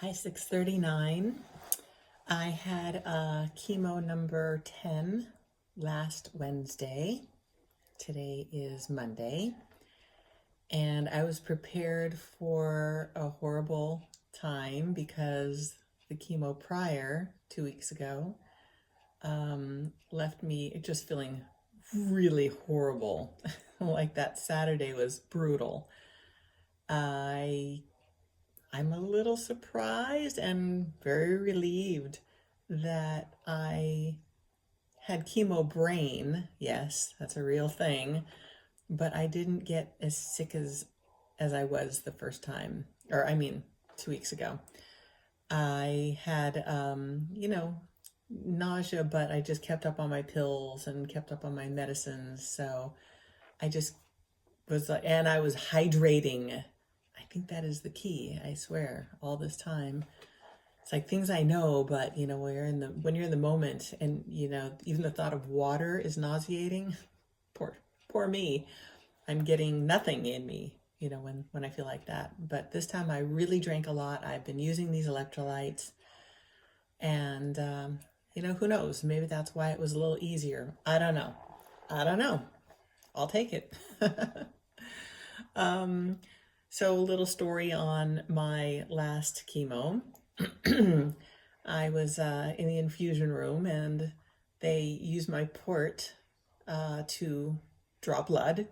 Hi, 639. I had chemo number 10 last Wednesday. Today is Monday. And I was prepared for a horrible time because the chemo prior, 2 weeks ago, left me just feeling really horrible. Like that Saturday was brutal. I I'm a little surprised and very relieved that I had chemo brain. Yes, that's a real thing, but I didn't get as sick as I was the first time, or I mean, 2 weeks ago. I had nausea, but I just kept up on my pills and kept up on my medicines. So I just was like, and I was hydrating. I think that is the key. I swear, all this time. It's like things I know, but when you're in the moment, and even the thought of water is nauseating. Poor me. I'm getting nothing in me, when I feel like that. But this time I really drank a lot. I've been using these electrolytes, and who knows? Maybe that's why it was a little easier. I don't know. I don't know. I'll take it. So a little story on my last chemo. I was in the infusion room, and they used my port to draw blood.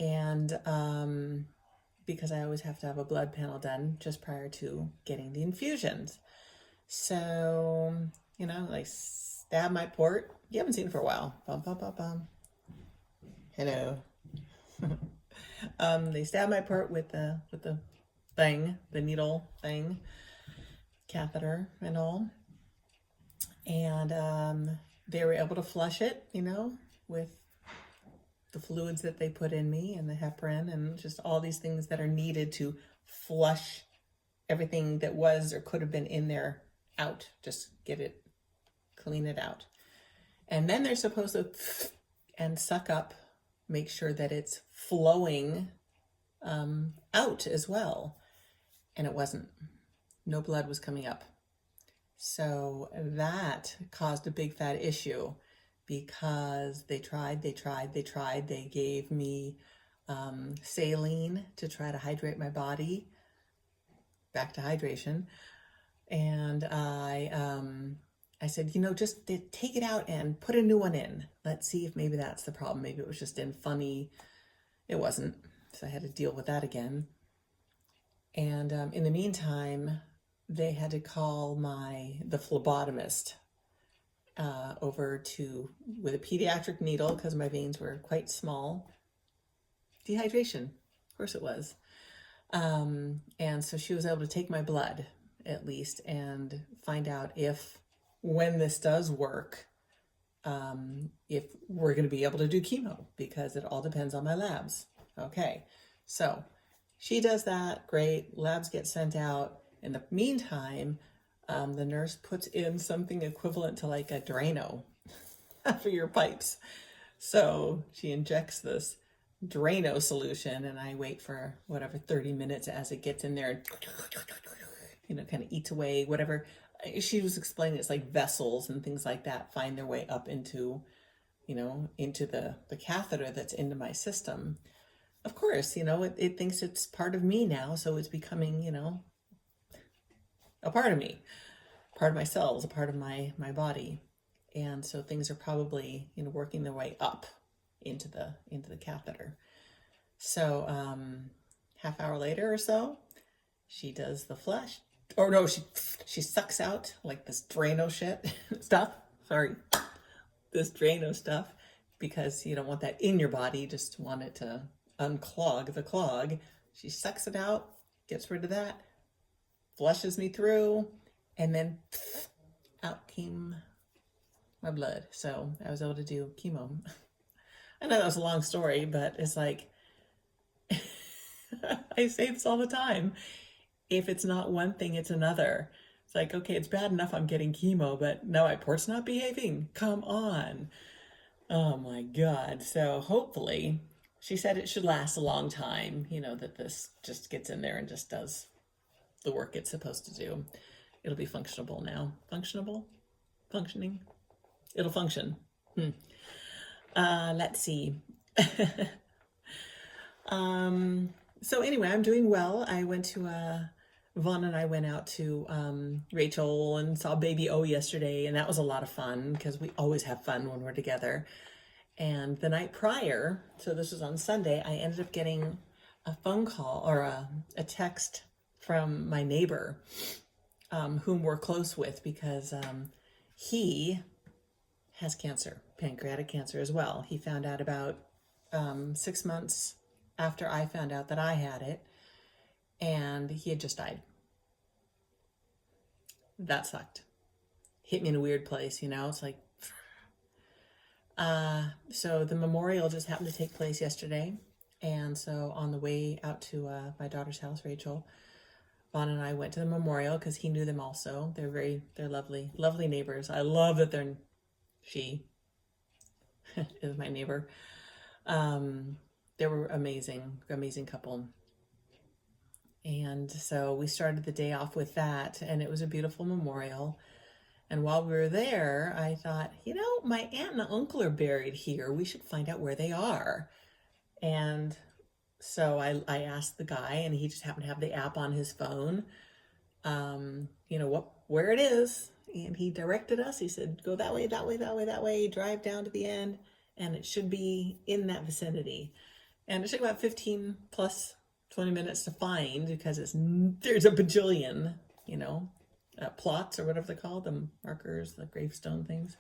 And because I always have to have a blood panel done just prior to getting the infusions. So, like stab my port. You haven't seen it for a while. Bum, bum, bum, bum. Hello. They stabbed my port with the thing, the needle thing, catheter and all. And they were able to flush it, with the fluids that they put in me and the heparin and just all these things that are needed to flush everything that was or could have been in there out. Just clean it out. And then they're supposed to and suck up, make sure that it's flowing out as well. And it wasn't. No blood was coming up. So that caused a big fat issue because they tried. They gave me saline to try to hydrate my body. Back to hydration. And I said, just take it out and put a new one in. Let's see if maybe that's the problem. Maybe it was just in funny. It wasn't. So I had to deal with that again. And in the meantime, they had to call the phlebotomist over with a pediatric needle because my veins were quite small. Dehydration, of course it was. And so she was able to take my blood at least and find out when this does work, if we're going to be able to do chemo, because it all depends on my labs. Okay, so she does that, great, labs get sent out. In the meantime, the nurse puts in something equivalent to like a Drano for your pipes. So she injects this Drano solution, and I wait for 30 minutes as it gets in there and, kind of eats away whatever. She was explaining it's like vessels and things like that find their way up into the catheter that's into my system. Of course, it thinks it's part of me now, so it's becoming, a part of me, part of my cells, a part of my body. And so things are probably, working their way up into the catheter. So half hour later or so, she does the flush. Or no, she sucks out like this Drano stuff. Sorry, this Drano stuff, because you don't want that in your body. You just want it to unclog the clog. She sucks it out, gets rid of that, flushes me through, and then out came my blood. So I was able to do chemo. I know that was a long story, but it's like, I say this all the time. If it's not one thing, it's another. It's like, okay, it's bad enough I'm getting chemo, but now my port's not behaving. Come on. Oh my God. So hopefully, she said it should last a long time, that this just gets in there and just does the work it's supposed to do. It'll be functionable now. Functioning. It'll function. Let's see. So anyway, I'm doing well. I went to Vaughn and I went out to Rachel and saw baby O yesterday, and that was a lot of fun because we always have fun when we're together. And the night prior, so this was on Sunday, I ended up getting a phone call or a text from my neighbor, whom we're close with, because he has cancer, pancreatic cancer as well. He found out about 6 months after I found out that I had it, and he had just died. That sucked. Hit me in a weird place, you know? It's like, so the memorial just happened to take place yesterday. And so on the way out to my daughter's house, Rachel, Vaughn and I went to the memorial because he knew them also. They're lovely, lovely neighbors. I love that she is my neighbor. They were amazing couple. And so we started the day off with that, and it was a beautiful memorial. And while we were there, I thought, my aunt and uncle are buried here. We should find out where they are. And so I asked the guy, and he just happened to have the app on his phone, where it is. And he directed us. He said, go that way, that way, that way, that way, drive down to the end, and it should be in that vicinity. And it took about 15 plus 20 minutes to find, because there's a bajillion, plots or whatever they're called, the markers, the gravestone things.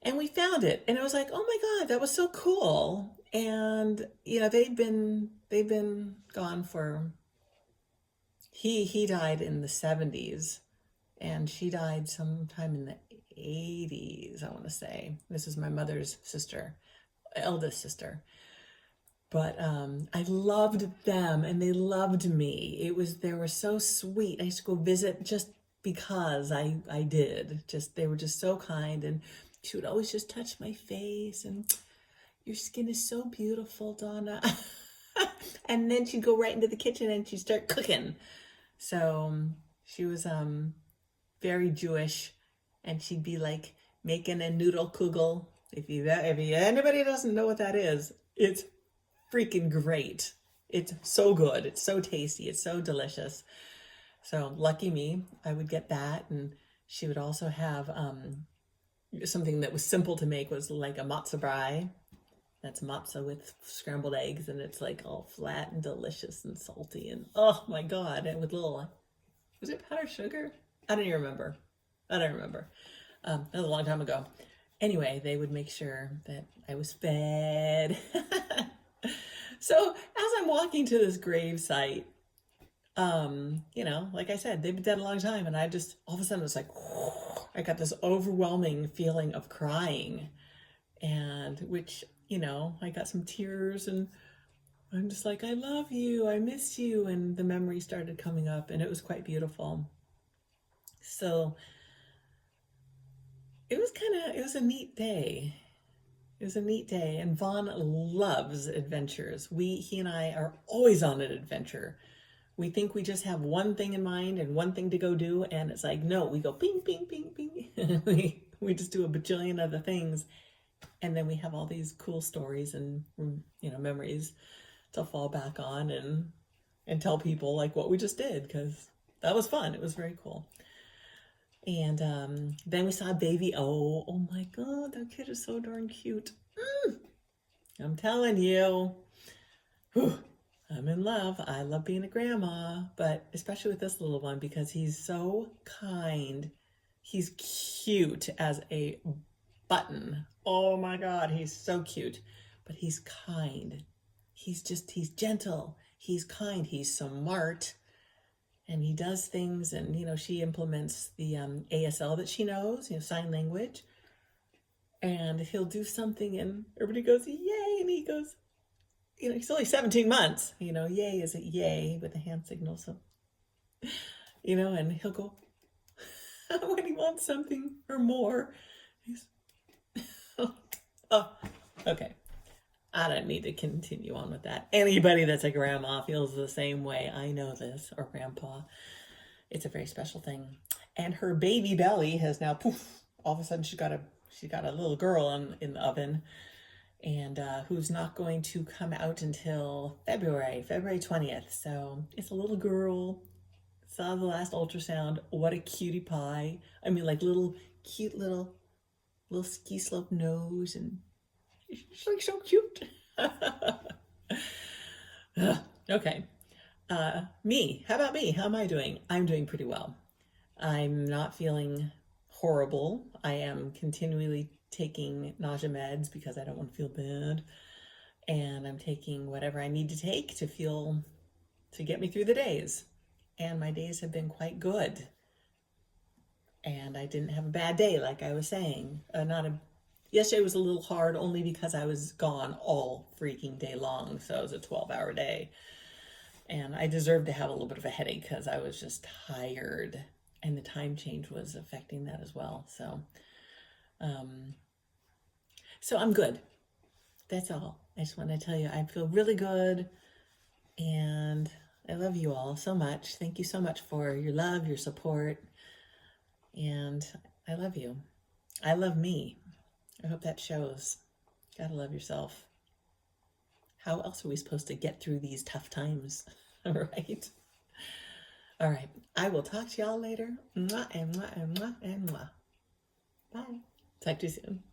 And we found it, and it was like, oh my God, that was so cool. And they've been gone for. He died in the 70s, and she died sometime in the 80s. I want to say this is my mother's sister, eldest sister. But I loved them, and they loved me. They were so sweet. I used to go visit just because I did. They were just so kind, and she would always just touch my face, and your skin is so beautiful, Donna. And then she'd go right into the kitchen and she'd start cooking. So she was very Jewish, and she'd be like making a noodle kugel. If anybody doesn't know what that is, it's freaking great. It's so good. It's so tasty. It's so delicious. So lucky me, I would get that. And she would also have something that was simple to make, was like a matzah brie. That's matzah with scrambled eggs, and it's like all flat and delicious and salty, and oh my God, and with little, was it powdered sugar? I don't even remember. That was a long time ago. Anyway, they would make sure that I was fed. So as I'm walking to this grave site, like I said, they've been dead a long time, and I just, all of a sudden, it's like, I got this overwhelming feeling of crying, and which, I got some tears, and I'm just like, I love you, I miss you, and the memory started coming up, and it was quite beautiful. So it was a neat day. It was a neat day, and Vaughn loves adventures. He and I are always on an adventure. We think we just have one thing in mind and one thing to go do, and it's like, no, we go ping, ping, ping, ping. we just do a bajillion other things, and then we have all these cool stories and memories to fall back on and tell people like what we just did, because that was fun. It was very cool. And then we saw baby O. Oh my God, that kid is so darn cute. I'm telling you. Whew, I'm in love. I love being a grandma, but especially with this little one, because he's so kind. He's cute as a button. Oh my God, he's so cute. But he's kind. He's gentle. He's kind. He's smart. And he does things, and, she implements the ASL that she knows, sign language. And he'll do something, and everybody goes, yay, and he goes, he's only 17 months, yay is a yay with a hand signal, so, and he'll go, when he wants something or more, he's, oh, okay. I don't need to continue on with that. Anybody that's a grandma feels the same way. I know this, or grandpa. It's a very special thing. And her baby belly has now poof. All of a sudden, she got a little girl in the oven, and who's not going to come out until February 20th. So it's a little girl. Saw the last ultrasound. What a cutie pie! I mean, like cute little ski slope nose, and she's like so cute. Okay. Me. How about me? How am I doing? I'm doing pretty well. I'm not feeling horrible. I am continually taking nausea meds because I don't want to feel bad. And I'm taking whatever I need to take to get me through the days. And my days have been quite good. And I didn't have a bad day, like I was saying. Yesterday was a little hard only because I was gone all freaking day long. So it was a 12-hour day. And I deserved to have a little bit of a headache because I was just tired. And the time change was affecting that as well. So I'm good. That's all. I just want to tell you I feel really good. And I love you all so much. Thank you so much for your love, your support. And I love you. I love me. I hope that shows. Gotta love yourself. How else are we supposed to get through these tough times? Right? All right. I will talk to y'all later. Mwah and mwah and mwah and mwah. Bye. Talk to you soon.